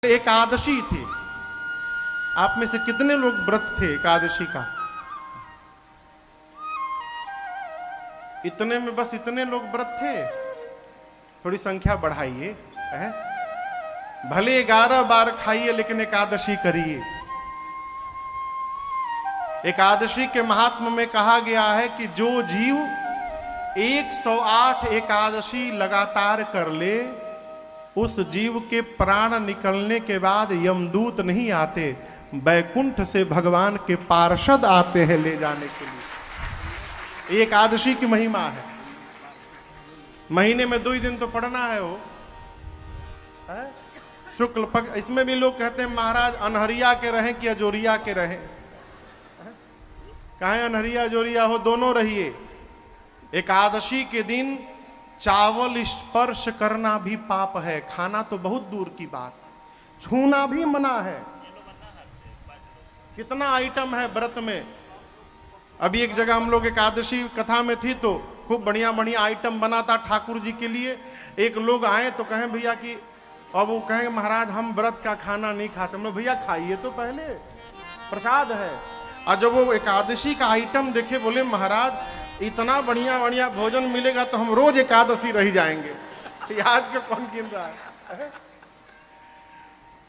एकादशी थी। आप में से कितने लोग व्रत थे एकादशी का? इतने में बस इतने लोग व्रत थे? थोड़ी संख्या बढ़ाइए। भले 11 बार खाइए लेकिन एकादशी करिए। एकादशी के महात्म में कहा गया है कि जो जीव 108 एकादशी लगातार कर ले, उस जीव के प्राण निकलने के बाद यमदूत नहीं आते, बैकुंठ से भगवान के पार्षद आते हैं ले जाने के लिए। एकादशी की महिमा है। महीने में 2 ही दिन तो पढ़ना है वो है? शुक्ल पक्ष। इसमें भी लोग कहते हैं महाराज अनहरिया के रहें कि अजोरिया के रहें। कहें अनहरिया अजोरिया हो, दोनों रहिए। एकादशी के दिन चावल स्पर्श करना भी पाप है। खाना तो बहुत दूर की बात, छूना भी मना है। कितना आइटम है व्रत में। अभी एक जगह हम लोग एकादशी कथा में थी तो खूब बढ़िया बढ़िया आइटम बना था ठाकुर जी के लिए। एक लोग आए तो कहें भैया कि, अब वो कहेंगे महाराज हम व्रत का खाना नहीं खाते। हम लोग भैया खाइए तो पहले, प्रसाद है। और जब वो एकादशी का आइटम देखे बोले महाराज इतना बढ़िया बढ़िया भोजन मिलेगा तो हम रोज एकादशी रह जाएंगे। आज के कौन गिन रहा है?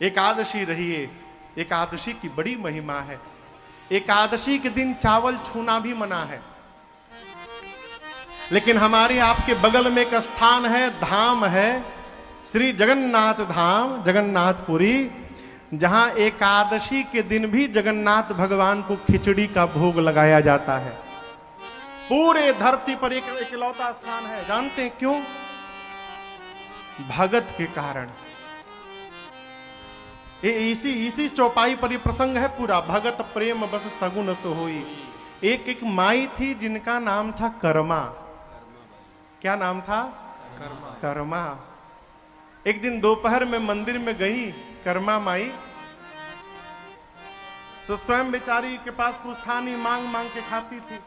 एकादशी रहिए। एकादशी की बड़ी महिमा है। एकादशी के दिन चावल छूना भी मना है। लेकिन हमारे आपके बगल में एक स्थान है, धाम है, श्री जगन्नाथ धाम, जगन्नाथपुरी, जहां एकादशी के दिन भी जगन्नाथ भगवान को खिचड़ी का भोग लगाया जाता है। पूरे धरती पर एक इकलौता स्थान है। जानते हैं क्यों? भगत के कारण। इसी चौपाई पर ये प्रसंग है पूरा। भगत प्रेम बस सगुन सो होई। एक माई थी जिनका नाम था कर्मा। क्या नाम था? कर्मा। एक दिन दोपहर में मंदिर में गई कर्मा माई, तो स्वयं बेचारी के पास कुछ था नहीं, मांग मांग के खाती थी।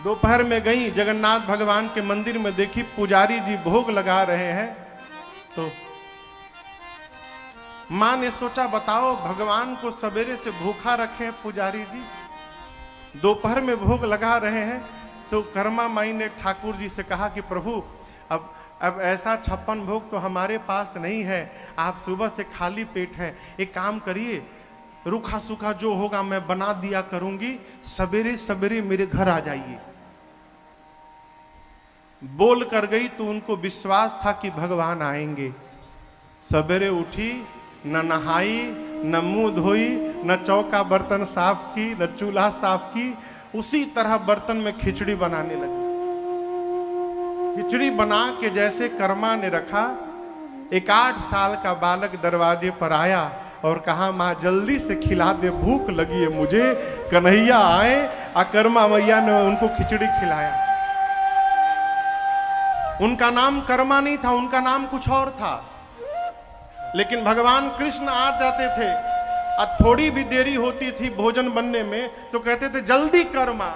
दोपहर में गई जगन्नाथ भगवान के मंदिर में, देखी पुजारी जी भोग लगा रहे हैं। तो मां ने सोचा बताओ भगवान को सवेरे से भूखा रखे हैं पुजारी जी, दोपहर में भोग लगा रहे हैं। तो कर्मा माई ने ठाकुर जी से कहा कि प्रभु अब ऐसा 56 भोग तो हमारे पास नहीं है, आप सुबह से खाली पेट हैं। एक काम करिए, रूखा सूखा जो होगा मैं बना दिया करूंगी, सवेरे सवेरे मेरे घर आ जाइए। बोल कर गई तो उनको विश्वास था कि भगवान आएंगे। सवेरे उठी, न नहाई, न मुंह धोई, न चौका बर्तन साफ की, न चूल्हा साफ की, उसी तरह बर्तन में खिचड़ी बनाने लगी। खिचड़ी बना के जैसे कर्मा ने रखा, एक 8 साल का बालक दरवाजे पर आया और कहा मां जल्दी से खिला दे, भूख लगी है मुझे। कन्हैया आए और कर्मा मैया ने उनको खिचड़ी खिलाया। उनका नाम कर्मा नहीं था, उनका नाम कुछ और था। लेकिन भगवान कृष्ण आ जाते थे और थोड़ी भी देरी होती थी भोजन बनने में तो कहते थे जल्दी कर्मा,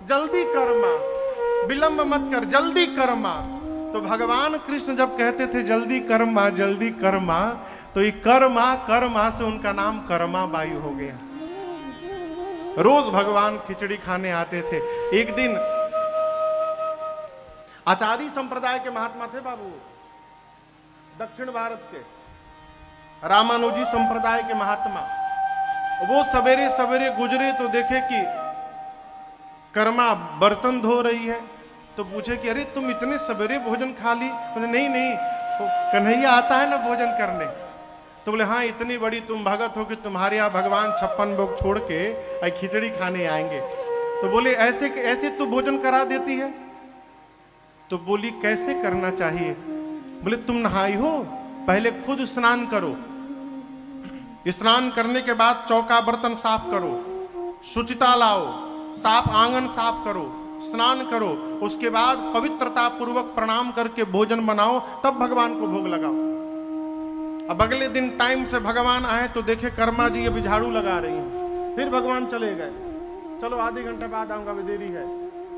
जल्दी कर्मा, विलंब मत कर, जल्दी कर्मा। तो भगवान कृष्ण जब कहते थे जल्दी कर्मा, जल्दी कर्मा, तो ये कर्मा से उनका नाम कर्मा बाई हो गया। रोज भगवान खिचड़ी खाने आते थे। एक दिन आचार्य संप्रदाय के महात्मा थे बाबू, दक्षिण भारत के रामानुजी संप्रदाय के महात्मा। वो सवेरे सवेरे गुजरे तो देखे कि कर्मा बर्तन धो रही है। तो पूछे कि अरे तुम इतने सवेरे भोजन खा ली? बोले नहीं तो कन्हैया आता है ना भोजन करने। तो बोले हाँ, इतनी बड़ी तुम भगत हो कि तुम्हारे यहाँ भगवान 56 भोग छोड़ के खिचड़ी खाने आएंगे। तो बोले ऐसे तू भोजन करा देती है? तो बोली कैसे करना चाहिए? बोले तुम नहाई हो, पहले खुद स्नान करो, स्नान करने के बाद चौका बर्तन साफ करो, शुचिता लाओ, साफ आंगन साफ करो, स्नान करो, उसके बाद पवित्रता पूर्वक प्रणाम करके भोजन बनाओ, तब भगवान को भोग लगाओ। अब अगले दिन टाइम से भगवान आए तो देखे कर्मा जी अभी झाड़ू लगा रही हैं। फिर भगवान चले गए, चलो आधे घंटे बाद आऊंगा, अभी देरी है।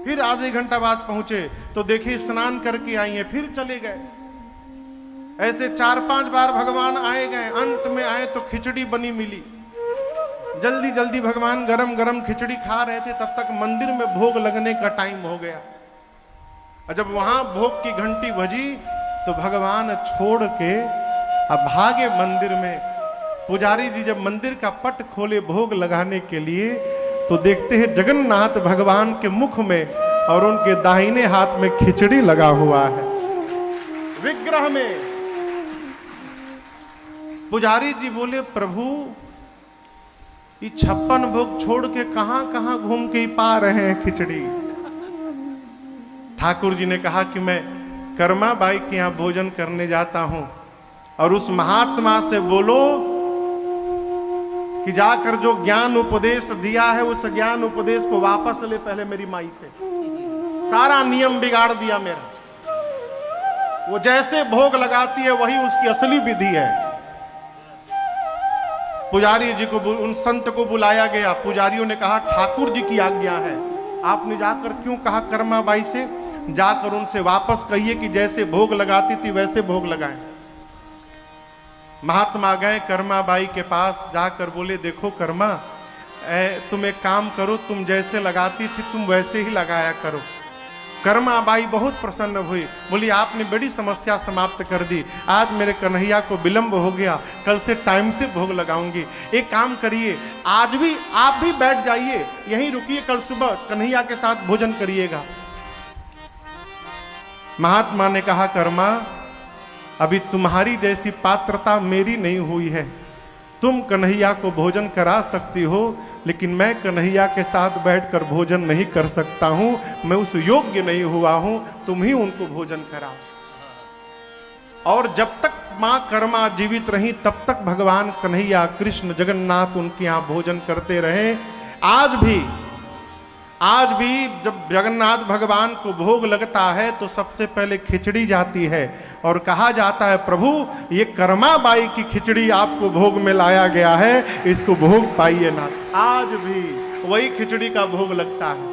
फिर आधे घंटा बाद पहुंचे तो देखे स्नान करके आई हैं, फिर चले गए। ऐसे 4-5 बार भगवान आए गए, अंत में आए तो खिचड़ी बनी मिली। जल्दी जल्दी भगवान गरम गरम खिचड़ी खा रहे थे, तब तक मंदिर में भोग लगने का टाइम हो गया। और जब वहां भोग की घंटी बजी तो भगवान छोड़ के अब भागे मंदिर में। पुजारी जी जब मंदिर का पट खोले भोग लगाने के लिए, तो देखते हैं जगन्नाथ भगवान के मुख में और उनके दाहिने हाथ में खिचड़ी लगा हुआ है विग्रह में। पुजारी जी बोले, प्रभु ये 56 भोग छोड़ के कहां कहां घूम के ही पा रहे हैं खिचड़ी। ठाकुर जी ने कहा कि मैं कर्मा बाई के यहां भोजन करने जाता हूं, और उस महात्मा से बोलो कि जाकर जो ज्ञान उपदेश दिया है उस ज्ञान उपदेश को वापस ले पहले मेरी माई से। सारा नियम बिगाड़ दिया मेरा। वो जैसे भोग लगाती है वही उसकी असली विधि है। पुजारी जी को, उन संत को बुलाया गया। पुजारियों ने कहा ठाकुर जी की आज्ञा है, आपने जाकर क्यों कहा कर्मा बाई से? जाकर उनसे वापस कहिए कि जैसे भोग लगाती थी वैसे भोग लगाएं। महात्मा गए कर्मा बाई के पास, जाकर बोले, देखो कर्मा, तुम एक काम करो, तुम जैसे लगाती थी तुम वैसे ही लगाया करो। कर्मा बाई बहुत प्रसन्न हुई, बोली आपने बड़ी समस्या समाप्त कर दी। आज मेरे कन्हैया को विलंब हो गया, कल से टाइम से भोग लगाऊंगी। एक काम करिए, आज भी आप भी बैठ जाइए, यहीं रुकिए, कल सुबह कन्हैया के साथ भोजन करिएगा। महात्मा ने कहा, कर्मा अभी तुम्हारी जैसी पात्रता मेरी नहीं हुई है। तुम कन्हैया को भोजन करा सकती हो, लेकिन मैं कन्हैया के साथ बैठकर भोजन नहीं कर सकता हूं, मैं उस योग्य नहीं हुआ हूं, तुम ही उनको भोजन कराओ। और जब तक मां कर्मा जीवित रही तब तक भगवान कन्हैया कृष्ण जगन्नाथ उनके यहां भोजन करते रहे। आज भी जब जगन्नाथ भगवान को भोग लगता है तो सबसे पहले खिचड़ी जाती है और कहा जाता है, प्रभु ये कर्मा बाई की खिचड़ी आपको भोग में लाया गया है, इसको भोग पाइए ना। आज भी वही खिचड़ी का भोग लगता है।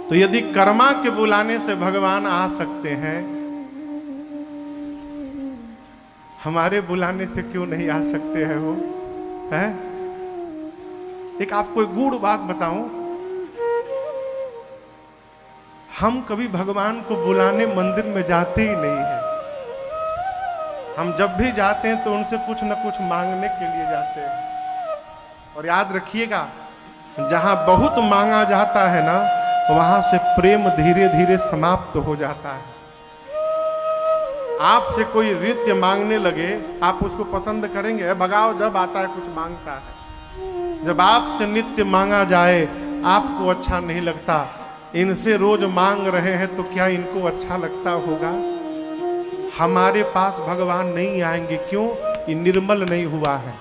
तो यदि कर्मा के बुलाने से भगवान आ सकते हैं, हमारे बुलाने से क्यों नहीं आ सकते हैं वो? है? एक आपको एक गूढ़ बात बताऊं, हम कभी भगवान को बुलाने मंदिर में जाते ही नहीं हैं। हम जब भी जाते हैं तो उनसे कुछ न कुछ मांगने के लिए जाते हैं। और याद रखिएगा, जहां बहुत मांगा जाता है ना, वहां से प्रेम धीरे धीरे समाप्त हो जाता है। आपसे कोई नृत्य मांगने लगे, आप उसको पसंद करेंगे? भगाओ, जब आता है कुछ मांगता है। जब आपसे नित्य मांगा जाए आपको अच्छा नहीं लगता, इनसे रोज मांग रहे हैं तो क्या इनको अच्छा लगता होगा? हमारे पास भगवान नहीं आएंगे, क्यों? ये निर्मल नहीं हुआ है।